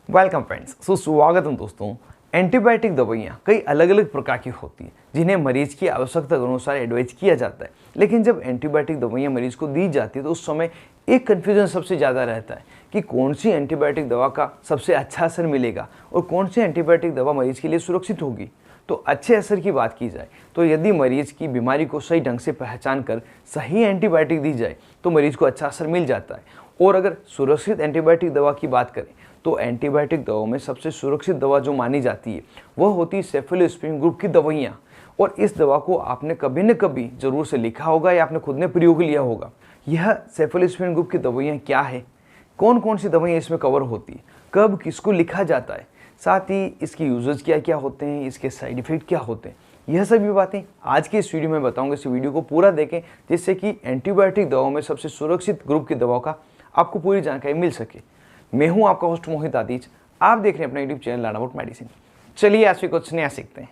Welcome friends. स्वागत है दोस्तों। एंटीबायोटिक दवाइयाँ कई अलग अलग प्रकार की होती हैं जिन्हें मरीज की आवश्यकता के अनुसार एडवाइज किया जाता है। लेकिन जब एंटीबायोटिक दवाइयाँ मरीज को दी जाती है तो उस समय एक कन्फ्यूजन सबसे ज़्यादा रहता है कि कौन सी एंटीबायोटिक दवा का सबसे अच्छा असर मिलेगा और कौन सी एंटीबायोटिक दवा मरीज के लिए सुरक्षित होगी। तो अच्छे असर की बात की जाए तो यदि मरीज की बीमारी को सही ढंग से पहचान कर सही एंटीबायोटिक दी जाए तो मरीज को अच्छा असर मिल जाता है। और अगर सुरक्षित एंटीबायोटिक दवा की बात करें तो एंटीबायोटिक दवाओं में सबसे सुरक्षित दवा जो मानी जाती है वह होती है सेफलोस्पोरिन ग्रुप की दवाइयाँ। और इस दवा को आपने कभी न कभी ज़रूर से लिखा होगा या आपने खुद ने प्रयोग लिया होगा। यह सेफलोस्पोरिन ग्रुप की दवाइयाँ क्या है, कौन कौन सी दवाइयाँ इसमें कवर होती है, कब किसको लिखा जाता है, साथ ही इसके यूजेस क्या क्या होते हैं, इसके साइड इफ़ेक्ट क्या होते हैं, यह सभी बातें आज की इस वीडियो में बताऊंगा। इस वीडियो को पूरा देखें जिससे कि एंटीबायोटिक दवाओं में सबसे सुरक्षित ग्रुप की दवाओं का आपको पूरी जानकारी मिल सके। मैं हूं आपका होस्ट मोहित आदिज, आप देख रहे हैं अपना YouTube channel learn about medicine. चलिए आज भी कुछ नया सीखते हैं।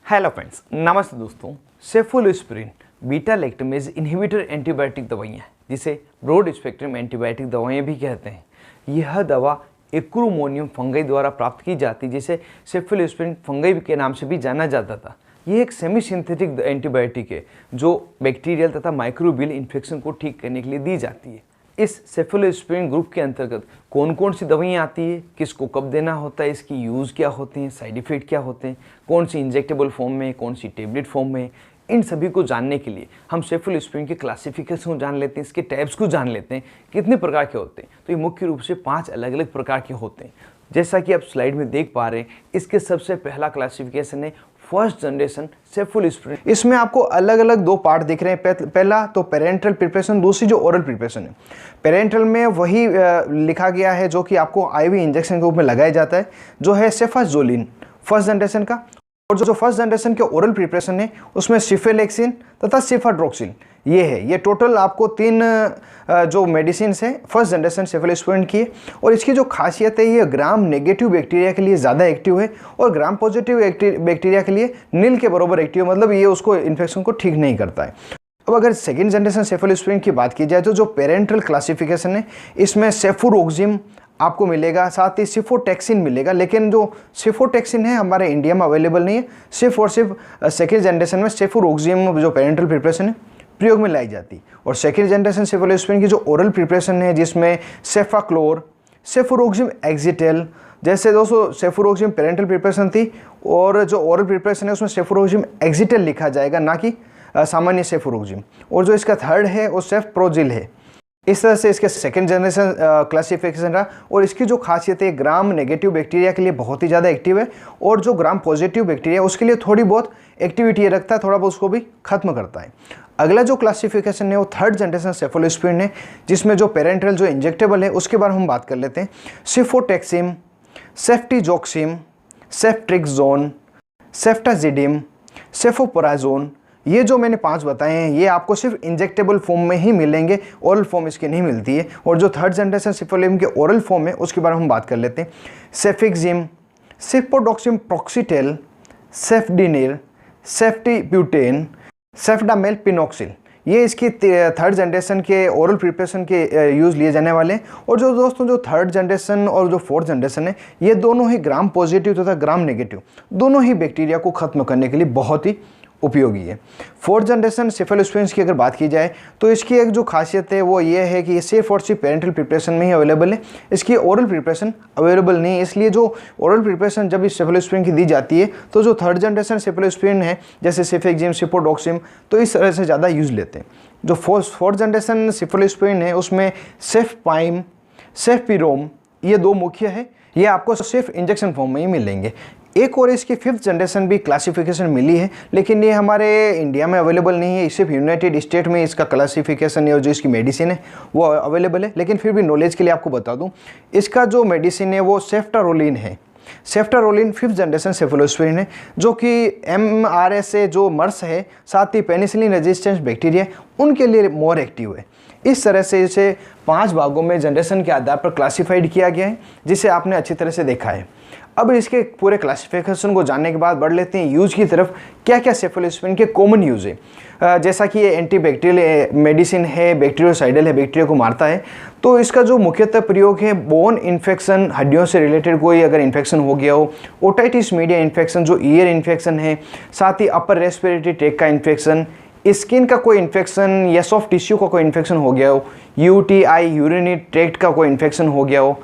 हेलो फ्रेंड्स, नमस्ते दोस्तों। Cephalosporin beta lactamase inhibitor antibiotic दवाइयाँ जिसे ब्रॉड स्पेक्ट्रम एंटीबायोटिक दवाइयाँ भी कहते हैं। यह दवा एक्रोमोनियम फंगाई द्वारा प्राप्त की जाती है जिसे सेफलोस्पोरिन फंगाई के नाम से भी जाना जाता था। यह एक सेमी सिंथेटिक एंटीबायोटिक है जो बैक्टीरियल तथा माइक्रोबियल इन्फेक्शन को ठीक करने के लिए दी जाती है। इस सेफलोस्पोरिन ग्रुप के अंतर्गत कौन कौन सी दवाइयाँ आती है, किसको कब देना होता है, इसकी यूज़ क्या होते हैं, साइड इफ़ेक्ट क्या होते हैं, कौन सी इंजेक्टेबल फॉर्म में, कौन सी टेबलेट फॉर्म में, इन सभी को जानने के लिए हम सेफलोस्पोरिन के क्लासिफिकेशन को जान लेते हैं, इसके टाइप्स को जान लेते हैं, कितने प्रकार के होते हैं। तो ये मुख्य रूप से 5 अलग अलग प्रकार के होते हैं। जैसा कि आप स्लाइड में देख पा रहे हैं, इसके सबसे पहला क्लासिफिकेशन है फर्स्ट जनरेशन सेफलोस्पोरिन। इसमें आपको अलग अलग 2 पार्ट दिख रहे हैं। पहला तो पेरेंटल प्रिपरेशन, दूसरी जो ओरल प्रिपरेशन है। पेरेंटल में वही लिखा गया है जो कि आपको आईवी इंजेक्शन के रूप में लगाया जाता है, जो है सेफाजोलिन फर्स्ट जनरेशन का। और जो फर्स्ट जनरेशन के ओरल प्रिपरेशन है उसमें सिफेलेक्सिन तथा सिफाड्रोक्सिल ये है। ये टोटल आपको 3 जो मेडिसिन है फर्स्ट जनरेशन सेफलोस्पोरिन की है। और इसकी जो खासियत है ये ग्राम नेगेटिव बैक्टीरिया के लिए ज़्यादा एक्टिव है और ग्राम पॉजिटिव बैक्टीरिया के लिए नील के बराबर एक्टिव, मतलब ये उसको इन्फेक्शन को ठीक नहीं करता है। अब अगर सेकेंड जनरेशन सेफलोस्पोरिन की बात की जाए तो जो पेरेंटल क्लासिफिकेशन है इसमें सेफुरोक्सिम आपको मिलेगा, साथ ही सिफोटेक्सिन मिलेगा। लेकिन जो सिफोटेक्सिन है हमारे इंडिया में अवेलेबल नहीं है। सिर्फ और सिर्फ सेकेंड जनरेशन में सेफुरोक्सिम जो पेरेंटल प्रिपरेशन है प्रयोग में लाई जाती है। और सेकेंड जनरेशन सेफलोस्पोरिन की जो ओरल प्रिपरेशन है जिसमें सेफाक्लोर, सेफुरोक्सिम एक्जिटेल, जैसे दोस्तों सेफुरोक्सिम पेरेंटल प्रिपरेशन थी और जो ओरल प्रिपरेशन है उसमें सेफुरोक्सिम एक्जिटेल लिखा जाएगा, ना कि सामान्य सेफुरोक्सिम। और जो इसका थर्ड है वो सेफप्रोजिल है। इस तरह से इसके सेकेंड जनरेशन क्लासिफिकेशन रहा। और इसकी जो खासियत है ग्राम नेगेटिव बैक्टीरिया के लिए बहुत ही ज़्यादा एक्टिव है और जो ग्राम पॉजिटिव बैक्टीरिया उसके लिए थोड़ी बहुत एक्टिविटी रखता है, थोड़ा बहुत उसको भी खत्म करता है। अगला जो क्लासिफिकेशन है वो थर्ड जनरेशन सेफलोस्पोरिन है जिसमें जो पेरेंटल जो इंजेक्टेबल है उसके बारे में हम बात कर लेते हैं। सिफोटेक्सिम, सेफ्टिजोक्सिम, सेफ्ट्रिक्सोन, सेफ्टाजिडिम, सेफोपोराजोन, ये जो मैंने 5 बताए हैं ये आपको सिर्फ इंजेक्टेबल फॉर्म में ही मिलेंगे, ओरल फॉर्म इसकी नहीं मिलती है। और जो थर्ड जनरेशन सेफलोस्पोरिन के ओरल फॉर्म है उसके बारे में हम बात कर लेते हैं। सेफिक्सिम, सिफोडोक्सिम प्रोक्सीटेल, सेफडिनिर, सेफ्टिब्यूटेन, सेफ्डामेल पिनोक्सिल, ये इसकी थर्ड जनरेशन के ओरल प्रिपरेशन के यूज़ लिए जाने वाले हैं। और जो दोस्तों जो थर्ड जनरेशन और जो फोर्थ जनरेशन है ये दोनों ही ग्राम पॉजिटिव तथा ग्राम नेगेटिव दोनों ही बैक्टीरिया को खत्म करने के लिए बहुत ही उपयोगी है। फोर्थ जनरेशन सेफलोस्पोरिन की अगर बात की जाए तो इसकी एक जो खासियत है वो ये है कि ये सिर्फ और सिर्फ पेरेंटल प्रिपरेशन में ही अवेलेबल है, इसकी ओरल प्रिपरेशन अवेलेबल नहीं है। इसलिए जो ओरल प्रिपरेशन जब इस सेफलोस्पोरिन की दी जाती है तो जो थर्ड जनरेशन सेफलोस्पोरिन है जैसे सेफेक्सिम, सिफोडोक्सिम तो इस तरह से ज़्यादा यूज़ लेते हैं। जो फोर्थ जनरेशन सेफलोस्पोरिन है उसमें सेफपाइम, सेफपिरोम ये 2 मुख्य है। ये आपको सिर्फ इंजेक्शन फॉर्म में ही मिलेंगे। एक और इसकी 5th जनरेशन भी क्लासिफिकेशन मिली है लेकिन ये हमारे इंडिया में अवेलेबल नहीं है, सिर्फ यूनाइटेड स्टेट में इसका क्लासिफिकेशन है और जो इसकी मेडिसिन है वो अवेलेबल है। लेकिन फिर भी नॉलेज के लिए आपको बता दूं इसका जो मेडिसिन है वो सेफ्टारोलिन है। सेफ्टारोलिन 5th जनरेशन सेफलोस्पोरिन है जो कि MRSA जो मर्स है साथ ही पेनिसिलिन रेजिस्टेंस बैक्टीरिया उनके लिए मोर एक्टिव है। इस तरह से इसे 5 भागों में जनरेशन के आधार पर क्लासिफाइड किया गया है जिसे आपने अच्छी तरह से देखा है। अब इसके पूरे क्लासिफिकेशन को जानने के बाद बढ़ लेते हैं यूज की तरफ। क्या क्या सेफलोस्पिरिन के कॉमन यूज है। जैसा कि ये एंटीबैक्टीरियल मेडिसिन है, बैक्टीरियोसाइडल है, बैक्टीरिया को मारता है। तो इसका जो मुख्यतः प्रयोग है बोन इन्फेक्शन, हड्डियों से रिलेटेड कोई अगर इन्फेक्शन हो गया हो, ओटाइटिस मीडिया इन्फेक्शन जो ईयर इन्फेक्शन है, साथ ही अपर रेस्पिरेटरी ट्रैक्ट का इन्फेक्शन, स्किन का कोई इन्फेक्शन या सॉफ्ट टिश्यू का कोई इन्फेक्शन हो गया हो, यूटीआई यूरिनरी ट्रैक्ट का कोई इन्फेक्शन हो गया हो,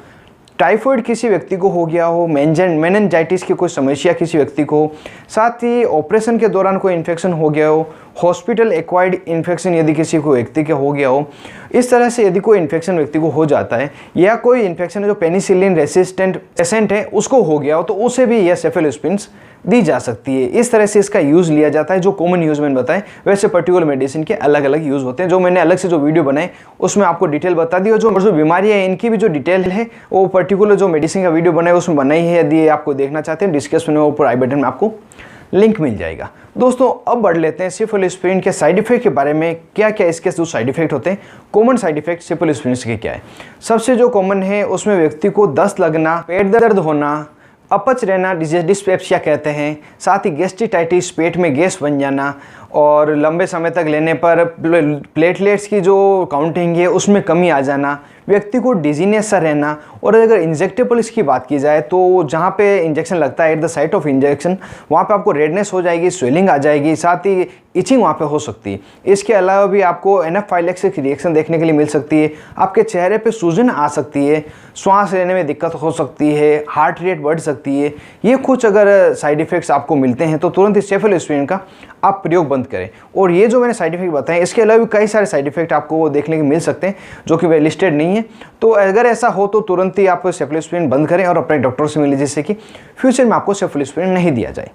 टाइफाइड किसी व्यक्ति को हो गया हो, मेनिंजाइटिस की कोई समस्या किसी व्यक्ति को, साथ ही ऑपरेशन के दौरान कोई इन्फेक्शन हो गया हो, हॉस्पिटल एक्वायर्ड इन्फेक्शन यदि किसी को व्यक्ति के हो गया हो, इस तरह से यदि कोई इन्फेक्शन व्यक्ति को हो जाता है या कोई इन्फेक्शन जो पेनिसिलिन रेसिस्टेंट पेशेंट है उसको हो गया हो तो उसे भी यह सेफलोस्पिरिन दी जा सकती है। इस तरह से इसका यूज़ लिया जाता है। जो कॉमन यूज़ मैंने बताए, वैसे पर्टिकुलर मेडिसिन के अलग अलग यूज़ होते हैं। जो मैंने अलग से जो वीडियो बनाए उसमें आपको डिटेल बता दी, और जो बीमारियाँ हैं इनकी भी जो डिटेल है वो पर्टिकुलर जो मेडिसिन का वीडियो बनाए उसमें बनाई है। यदि आपको देखना चाहते हैं डिस्क्रिप्शन में ऊपर आई बटन में आपको लिंक मिल जाएगा। दोस्तों अब बढ़ लेते हैं सेफलोस्पिरिन के साइड इफेक्ट के बारे में। क्या क्या इसके जो साइड इफेक्ट होते हैं, कॉमन साइड इफेक्ट सेफलोस्पिरिन के क्या है। सबसे जो कॉमन है उसमें व्यक्ति को दस्त लगना, पेट दर्द होना, अपच रहना, डिस्पेप्सिया कहते हैं, साथ ही गैस्ट्रिटाइटिस, पेट में गैस बन जाना, और लंबे समय तक लेने पर प्लेटलेट्स की जो काउंटिंग है उसमें कमी आ जाना, व्यक्ति को डिजीनेस सा रहना। और अगर इंजेक्टेबल्स की बात की जाए तो जहाँ पे इंजेक्शन लगता है at the site of injection वहाँ पे आपको रेडनेस हो जाएगी, स्वेलिंग आ जाएगी, साथ ही इचिंग वहाँ पे हो सकती है। इसके अलावा भी आपको एनाफाइलेक्सिक रिएक्शन देखने के लिए मिल सकती है, आपके चेहरे पे सूजन आ सकती है, श्वास लेने में दिक्कत हो सकती है, हार्ट रेट बढ़ सकती है। ये कुछ अगर साइड इफ़ेक्ट्स आपको मिलते हैं तो तुरंत ही सेफलोस्पिरिन का आप प्रयोग बंद करें। और ये जो मैंने साइड इफेक्ट बताए इसके अलावा भी कई सारे साइड इफेक्ट आपको देखने को मिल सकते हैं जो कि वे लिस्टेड नहीं है। तो अगर ऐसा हो तो तुरंत ही आप सेफलोस्पिरिन बंद करें और अपने डॉक्टर से मिलें, जिससे कि फ्यूचर में आपको सेफलोस्पिरिन नहीं दिया जाए।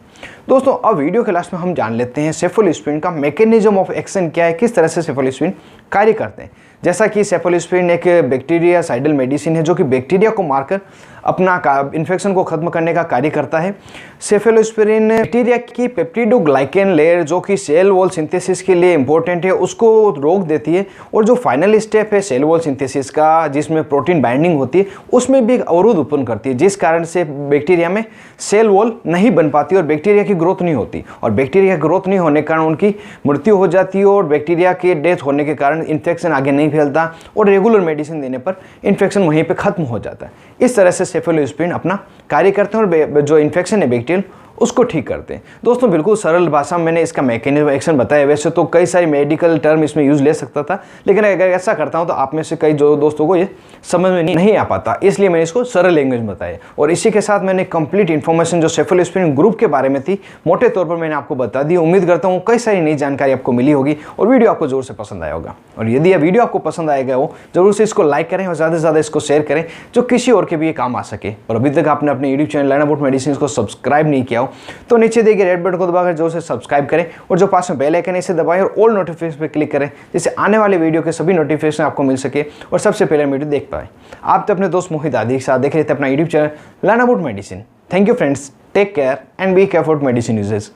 दोस्तों अब वीडियो के लास्ट में हम जान लेते हैं सेफलोस्पिरिन का मैकेनिज्म ऑफ एक्शन क्या है, किस तरह से सेफलोस्पिरिन कार्य करते हैं। जैसा कि सेफलोस्पिरिन एक बैक्टीरियासाइडल मेडिसिन है जो कि बैक्टीरिया को मारकर अपना इन्फेक्शन को खत्म करने का कार्य करता है। सेफलोस्पिरिन बैक्टीरिया की पेप्टिडोग्लाइकेन लेयर जो कि सेल वॉल सिंथेसिस के लिए इंपॉर्टेंट है उसको रोक देती है, और जो फाइनल स्टेप है सेल वॉल सिंथेसिस का जिसमें प्रोटीन बाइंडिंग होती है उसमें भी एक अवरोध उत्पन्न करती है, जिस कारण से बैक्टीरिया में सेल वॉल नहीं बन पाती और बैक्टीरिया की ग्रोथ नहीं होती, और बैक्टीरिया की ग्रोथ नहीं होने के कारण उनकी मृत्यु हो जाती है, और बैक्टीरिया के डेथ होने के कारण इन्फेक्शन आगे नहीं फैलता और रेगुलर मेडिसिन देने पर इन्फेक्शन वहीं पर खत्म हो जाता है। इस तरह से सेफलोस्पिरिन अपना कार्य करते हैं और जो इन्फेक्शन है बैक्टीरियल उसको ठीक करते हैं। दोस्तों बिल्कुल सरल भाषा में मैंने इसका मैकेनिज्म एक्शन बताया। वैसे तो कई सारी मेडिकल टर्म इसमें यूज़ ले सकता था, लेकिन अगर ऐसा करता हूं तो आप में से कई जो दोस्तों को ये समझ में नहीं आ पाता, इसलिए मैंने इसको सरल लैंग्वेज में बताया। और इसी के साथ मैंने कंप्लीट इन्फॉर्मेशन जो सेफलोस्पिरिन ग्रुप के बारे में थी मोटे तौर पर मैंने आपको बता दी। उम्मीद करता हूँ कई सारी नई जानकारी आपको मिली होगी और वीडियो आपको जोर से पसंद आया होगा। और यदि यह वीडियो आपको पसंद आएगा हो जरूर से इसको लाइक करें और ज़्यादा से ज़्यादा इसको शेयर करें जो किसी और के भी ये काम आ सके। और अभी तक आपने अपने YouTube channel learn about medicine को सब्सक्राइब नहीं किया हो तो नीचे देखिए रेड बटन को दबाकर जोर से सब्सक्राइब करें और जो पास में बेल आइकन है इसे दबाएं और ऑल नोटिफिकेशन पर क्लिक करें, जिससे आने वाले वीडियो के सभी नोटिफिकेशन आपको मिल सके और सबसे पहले वीडियो देख पाए। आप तो अपने दोस्त मोहित आदि के साथ देख रहे थे अपना YouTube channel learn about medicine. Thank you friends, take care and be careful medicine uses.